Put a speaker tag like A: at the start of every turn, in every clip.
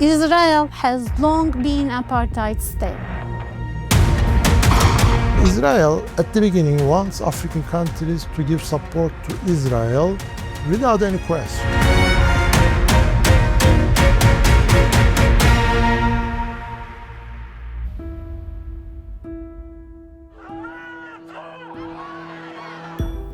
A: Israel has long been an apartheid state.
B: Israel, at the beginning, wants African countries to give support to Israel without any question.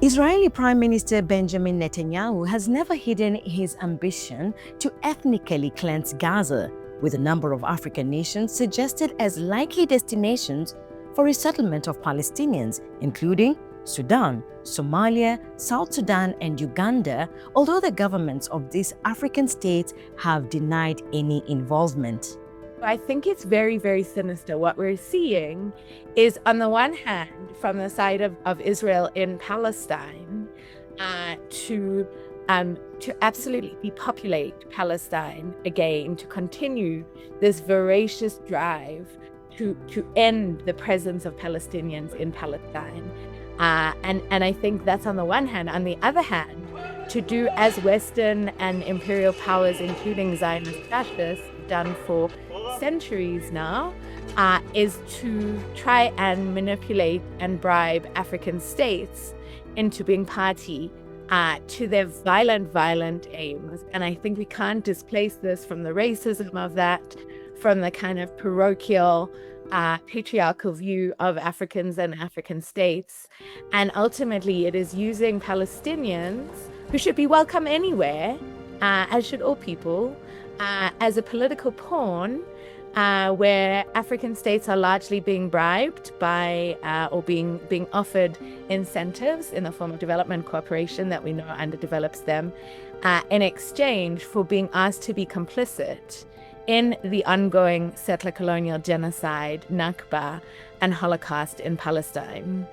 C: Israeli Prime Minister Benjamin Netanyahu has never hidden his ambition to ethnically cleanse Gaza, with a number of African nations suggested as likely destinations for resettlement of Palestinians, including Sudan, Somalia, South Sudan, and Uganda, although the governments of these African states have denied any involvement.
D: I think it's very, very sinister. What we're seeing is, on the one hand, from the side of Israel in Palestine, to absolutely depopulate Palestine again, to continue this voracious drive to end the presence of Palestinians in Palestine. And I think that's on the one hand. On the other hand, to do as Western and imperial powers, including Zionist fascists, done for centuries now, is to try and manipulate and bribe African states into being party to their violent aims. And I think we can't displace this from the racism of that, from the kind of parochial, patriarchal view of Africans and African states. And ultimately, it is using Palestinians, who should be welcome anywhere, as should all people, as a political pawn, where African states are largely being bribed by or being offered incentives in the form of development cooperation that we know underdevelops them, in exchange for being asked to be complicit in the ongoing settler colonial genocide, Nakba, and Holocaust in Palestine.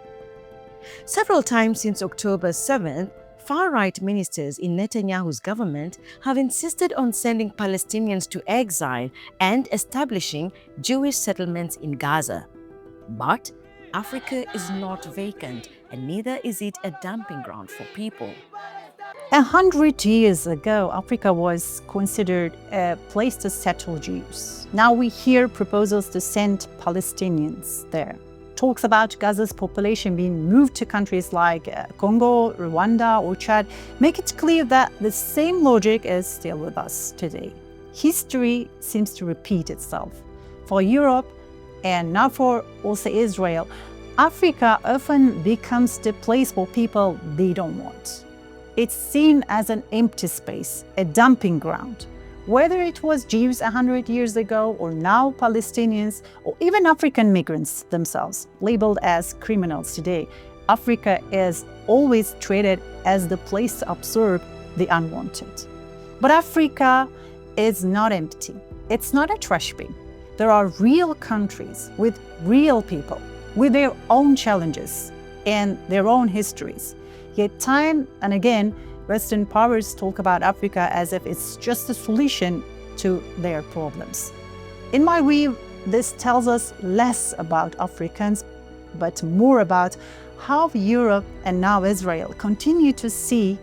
C: Several times since October 7th, far-right ministers in Netanyahu's government have insisted on sending Palestinians to exile and establishing Jewish settlements in Gaza. But Africa is not vacant, and neither is it a dumping ground for people.
A: 100 years ago, Africa was considered a place to settle Jews. Now we hear proposals to send Palestinians there. Talks about Gaza's population being moved to countries like Congo, Rwanda, or Chad make it clear that the same logic is still with us today. History seems to repeat itself. For Europe, and now for also Israel, Africa often becomes the place for people they don't want. It's seen as an empty space, a dumping ground. Whether it was Jews 100 years ago, or now Palestinians, or even African migrants themselves, labeled as criminals today, Africa is always treated as the place to absorb the unwanted. But Africa is not empty. It's not a trash bin. There are real countries with real people, with their own challenges and their own histories. Yet time and again, Western powers talk about Africa as if it's just a solution to their problems. In my view, this tells us less about Africans, but more about how Europe and now Israel continue to see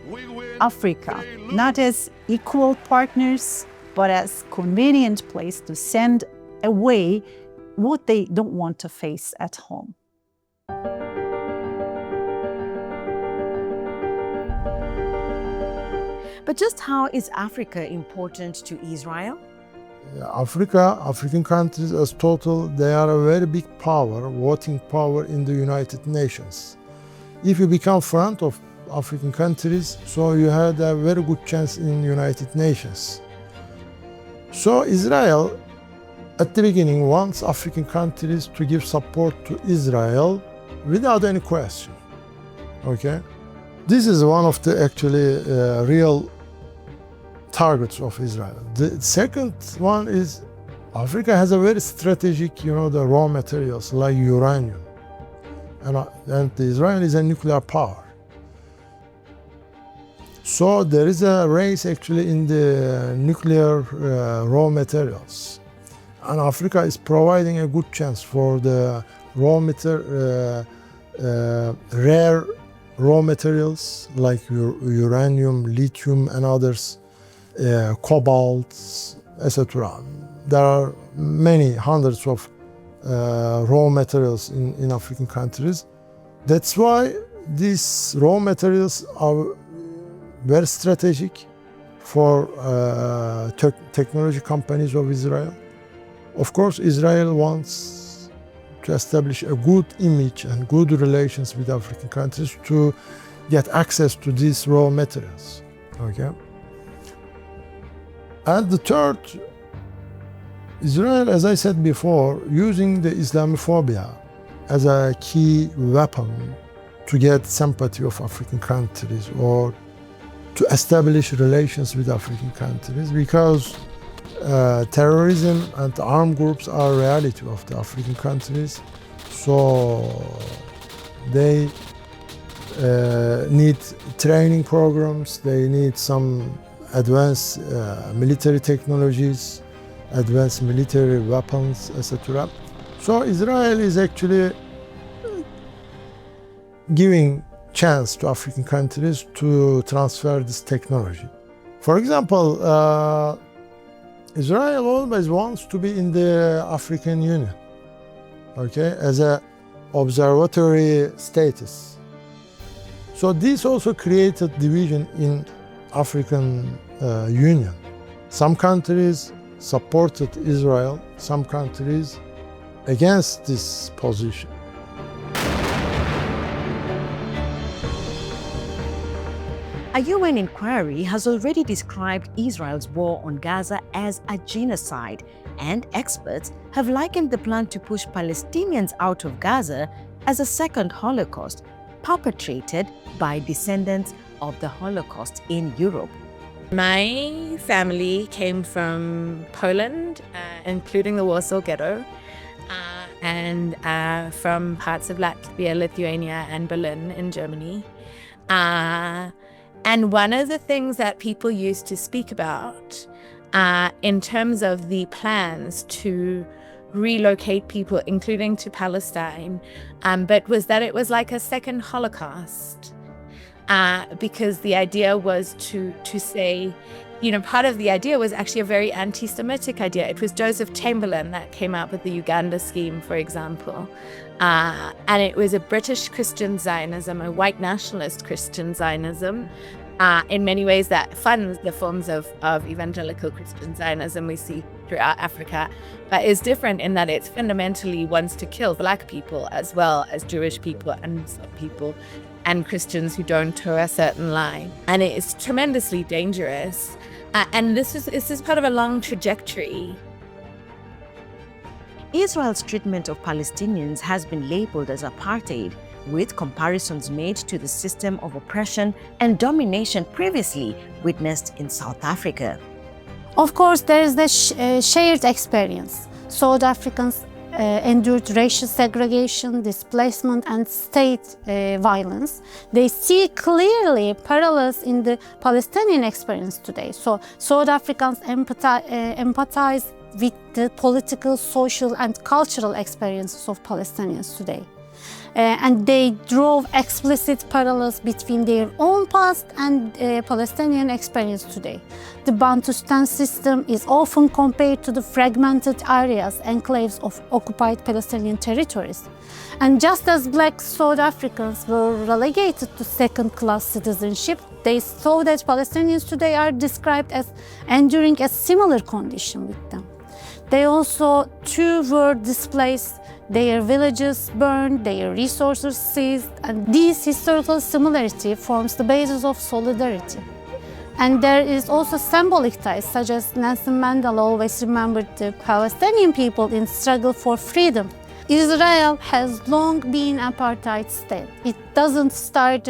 A: Africa not as equal partners, but as a convenient place to send away what they don't want to face at home.
C: But just how is Africa important to Israel?
B: African countries as total, they are a very big power, voting power in the United Nations. If you become front of African countries, so you had a very good chance in United Nations. So Israel, at the beginning, wants African countries to give support to Israel without any question. Okay? This is one of the actually real targets of Israel. The second one is Africa has a very strategic, the raw materials like uranium. And Israel is a nuclear power. So there is a race actually in the nuclear raw materials. And Africa is providing a good chance for the rare raw materials like uranium, lithium, and others, cobalt, etc. There are many hundreds of raw materials in African countries. That's why these raw materials are very strategic for technology companies of Israel. Of course, Israel wants to establish a good image and good relations with African countries to get access to these raw materials. Okay. And the third, Israel, as I said before, using the Islamophobia as a key weapon to get sympathy of African countries or to establish relations with African countries, because terrorism and armed groups are a reality of the African countries. So they need training programs, they need some advanced military technologies, advanced military weapons, etc. So Israel is actually giving chance to African countries to transfer this technology. For example, Israel always wants to be in the African Union, okay, as a observatory status. So this also created division in African Union. Some countries supported Israel, some countries against this position.
C: A UN inquiry has already described Israel's war on Gaza as a genocide, and experts have likened the plan to push Palestinians out of Gaza as a second Holocaust, perpetrated by descendants of the Holocaust in Europe.
D: My family came from Poland, including the Warsaw Ghetto, and from parts of Latvia, Lithuania, and Berlin in Germany. And one of the things that people used to speak about in terms of the plans to relocate people, including to Palestine, but was that it was like a second Holocaust, because the idea was to say, you know, part of the idea was actually a very anti-Semitic idea. It was Joseph Chamberlain that came up with the Uganda scheme, for example. And it was a British Christian Zionism, a white nationalist Christian Zionism, in many ways that funds the forms of evangelical Christian Zionism we see throughout Africa, but is different in that it fundamentally wants to kill Black people as well as Jewish people and Muslim people and Christians who don't toe a certain line. And it is tremendously dangerous. And this is part of a long trajectory.
C: Israel's treatment of Palestinians has been labeled as apartheid, with comparisons made to the system of oppression and domination previously witnessed in South Africa.
E: Of course, there is the shared experience. South Africans endured racial segregation, displacement, and state violence. They see clearly parallels in the Palestinian experience today. So South Africans empathize with the political, social, and cultural experiences of Palestinians today. And they drove explicit parallels between their own past and Palestinian experience today. The Bantustan system is often compared to the fragmented areas, enclaves of occupied Palestinian territories. And just as Black South Africans were relegated to second-class citizenship, they saw that Palestinians today are described as enduring a similar condition with them. They also too were displaced, their villages burned, their resources seized, and this historical similarity forms the basis of solidarity. And there is also symbolic ties, such as Nelson Mandela always remembered the Palestinian people in struggle for freedom. Israel has long been an apartheid state. It doesn't start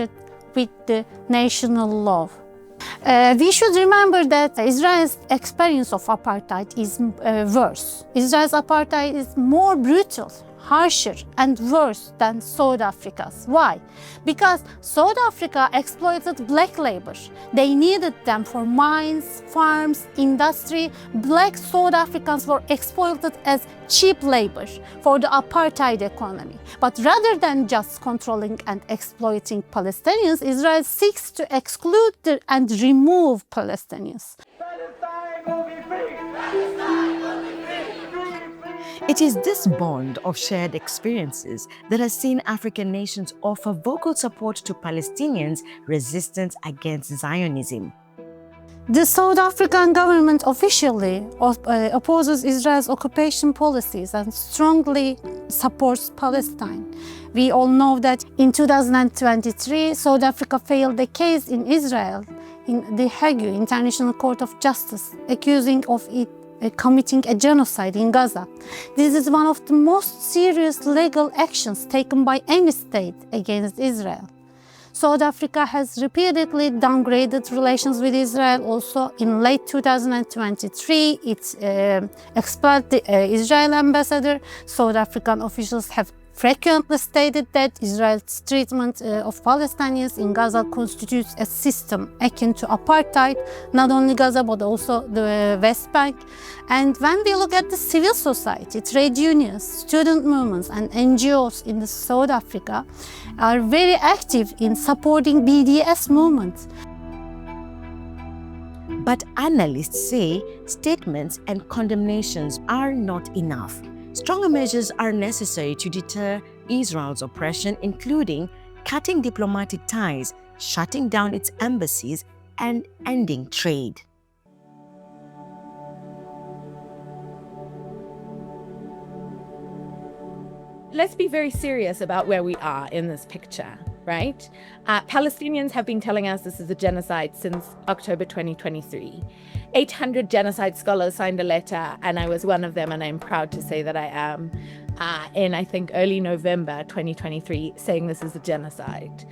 E: with the national law. We should remember that Israel's experience of apartheid is worse. Israel's apartheid is more brutal, harsher, and worse than South Africa's. Why? Because South Africa exploited Black labor. They needed them for mines, farms, industry. Black South Africans were exploited as cheap labor for the apartheid economy. But rather than just controlling and exploiting Palestinians, Israel seeks to exclude and remove Palestinians.
F: Palestine will be free!
C: It is this bond of shared experiences that has seen African nations offer vocal support to Palestinians' resistance against Zionism.
E: The South African government officially opposes Israel's occupation policies and strongly supports Palestine. We all know that in 2023, South Africa failed the case in Israel in the Hague International Court of Justice, accusing of it committing a genocide in Gaza. This is one of the most serious legal actions taken by any state against Israel. South Africa has repeatedly downgraded relations with Israel. Also, in late 2023, it expelled the Israeli ambassador. South African officials have frequently stated that Israel's treatment of Palestinians in Gaza constitutes a system akin to apartheid, not only Gaza but also the West Bank. And when we look at the civil society, trade unions, student movements and NGOs in South Africa are very active in supporting BDS movement.
C: But analysts say statements and condemnations are not enough. Stronger measures are necessary to deter Israel's oppression, including cutting diplomatic ties, shutting down its embassies, and ending trade.
D: Let's be very serious about where we are in this picture, right? Palestinians have been telling us this is a genocide since October 2023. 800 genocide scholars signed a letter, and I was one of them, and I'm proud to say that I am, in, I think, early November 2023, saying this is a genocide.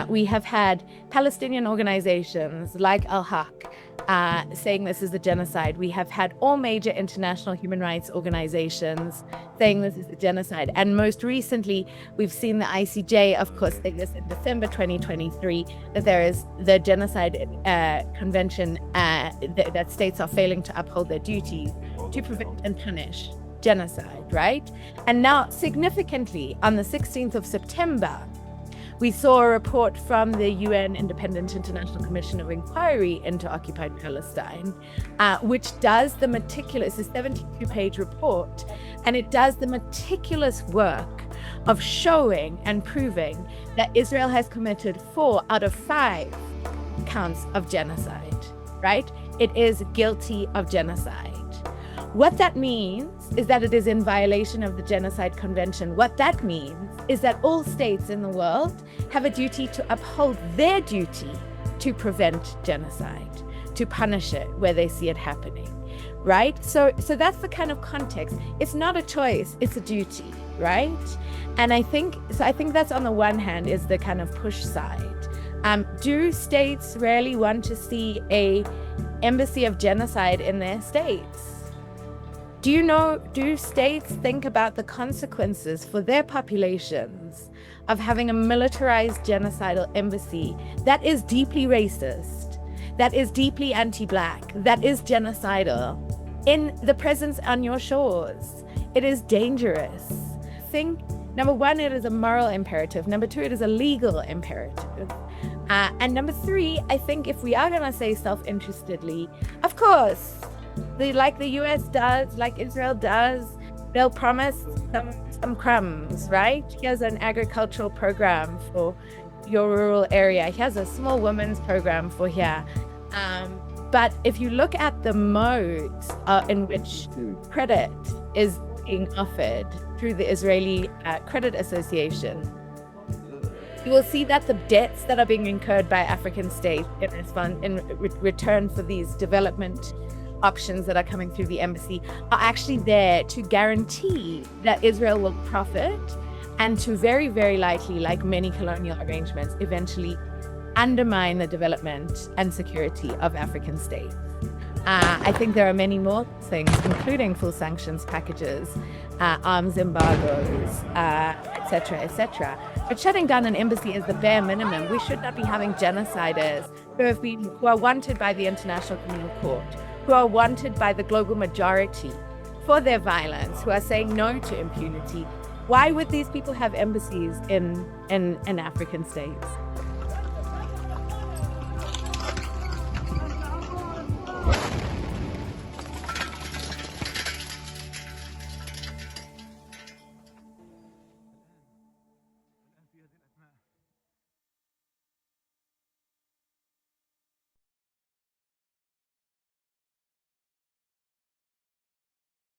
D: We have had Palestinian organizations like Al-Haq saying this is a genocide. We have had all major international human rights organizations saying this is a genocide. And most recently, we've seen the ICJ, of course, say this in December 2023, that there is the Genocide Convention that states are failing to uphold their duties to prevent and punish genocide, right? And now, significantly, on the 16th of September, we saw a report from the UN Independent International Commission of Inquiry into Occupied Palestine, which does the meticulous, it's a 72-page report, and it does the meticulous work of showing and proving that Israel has committed 4 out of 5 counts of genocide, right? It is guilty of genocide. What that means is that it is in violation of the Genocide Convention. What that means is that all states in the world have a duty to uphold their duty to prevent genocide, to punish it where they see it happening, right? So that's the kind of context. It's not a choice, it's a duty, right? And I think that's, on the one hand, is the kind of push side. Do states really want to see a embassy of genocide in their states? Do states think about the consequences for their populations of having a militarized genocidal embassy that is deeply racist, that is deeply anti-Black, that is genocidal, in the presence on your shores? It is dangerous. Think, number one, it is a moral imperative. Number two, it is a legal imperative. And number three, I think if we are going to say self-interestedly, of course, like the US does, like Israel does, they'll promise some crumbs, right? Here's an agricultural program for your rural area. Here's a small women's program for here. But if you look at the modes in which credit is being offered through the Israeli Credit Association, you will see that the debts that are being incurred by African states in return for these development options that are coming through the embassy are actually there to guarantee that Israel will profit and to very, very likely, like many colonial arrangements, eventually undermine the development and security of African states. I think there are many more things, including full sanctions packages, arms embargoes, etc., etc. But shutting down an embassy is the bare minimum. We should not be having genociders who are wanted by the International Criminal Court, who are wanted by the global majority for their violence, who are saying no to impunity. Why would these people have embassies in African states?